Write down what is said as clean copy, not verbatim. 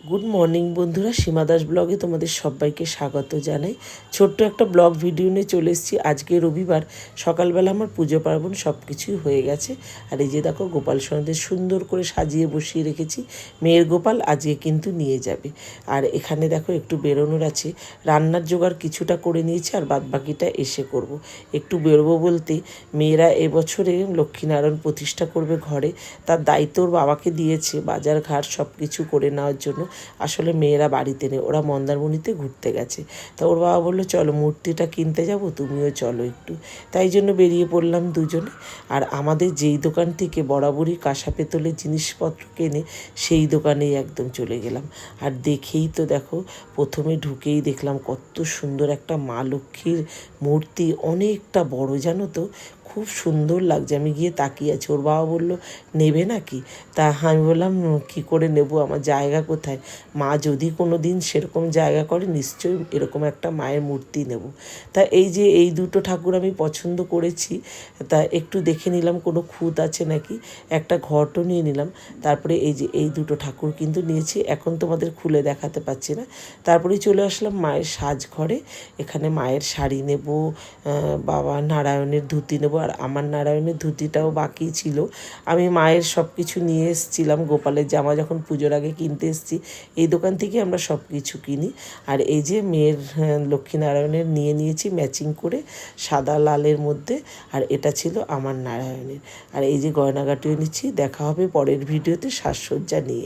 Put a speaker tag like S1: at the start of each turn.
S1: Good morning বন্ধুরা, সীমা দাস ব্লগে তোমাদের সবাইকে স্বাগত জানাই। ছোট্ট একটা ব্লগ ভিডিও নিয়ে চলে এসেছি। আজকে রবিবার সকালবেলা আমার পুজো পার্বণ সব কিছুই হয়ে গেছে। আর এই যে দেখো গোপাল সোনাদের সুন্দর করে সাজিয়ে বসিয়ে রেখেছি। মেয়ের গোপাল আজকে কিন্তু নিয়ে যাবে। আর এখানে দেখো একটু বেরোনোর আছে, রান্নার জোগাড় কিছুটা করে নিয়েছি আর বাদবাকিটা এসে করব। একটু বেরোবো বলতে মেয়েরা এবছরে লক্ষ্মীনারায়ণ প্রতিষ্ঠা করবে ঘরে, তার দায়িত্ব ওর বাবাকে দিয়েছে বাজার ঘাট সব কিছু করে নেওয়ার জন্য। আসলে মেয়েরা বাড়িতে নেই, ওরা মন্দারমণিতে ঘুরতে গেছে। তা ওর বাবা বললো চলো মূর্তিটা কিনতে যাব, তুমিও চলো একটু। তাই জন্য বেরিয়ে পড়লাম দুজনে। আর আমাদের যেই দোকান থেকে বরাবরই কাঁসা পেতলের জিনিসপত্র কেনে সেই দোকানেই একদম চলে গেলাম। আর দেখেই তো দেখো, প্রথমে ঢুকেই দেখলাম কত সুন্দর একটা মা লক্ষ্মীর মূর্তি, অনেকটা বড় জানো তো, খুব সুন্দর লাগছে। আমি গিয়ে তাকিয়ে আছি। ওর বাবা বললো নেবে নাকি? তা আমি বললাম কী করে নেব, আমার জায়গা কোথায়? মা যদি কোনো দিন সেরকম জায়গা করে নিশ্চয়ই এরকম একটা মায়ের মূর্তি নেব। তা এই যে এই দুটো ঠাকুর আমি পছন্দ করেছি, তা একটু দেখে নিলাম কোনো খুঁত আছে নাকি, একটা ঘটও নিয়ে নিলাম। তারপরে এই যে এই দুটো ঠাকুর কিন্তু নিয়েছি, এখন তোমাদের খুলে দেখাতে পারছি না। তারপরেই চলে আসলাম মায়ের সাজঘরে। এখানে মায়ের শাড়ি নেব, বাবা নারায়ণের ধুতি নেব, আর আমার নারায়ণের ধুতিটাও বাকি ছিল। আমি মায়ের সব কিছু নিয়ে এসেছিলাম, গোপালের জামা যখন পুজোর আগে কিনতে এসেছি এই দোকান থেকে আমরা সব কিছু কিনি। আর এই যে মেয়ের লক্ষ্মীনারায়ণের নিয়ে নিয়েছি ম্যাচিং করে সাদা লালের মধ্যে, আর এটা ছিল আমার নারায়ণের। আর এই যে গয়নাগাটিও নিচ্ছি। দেখা হবে পরের ভিডিওতে সাজসজ্জা নিয়ে।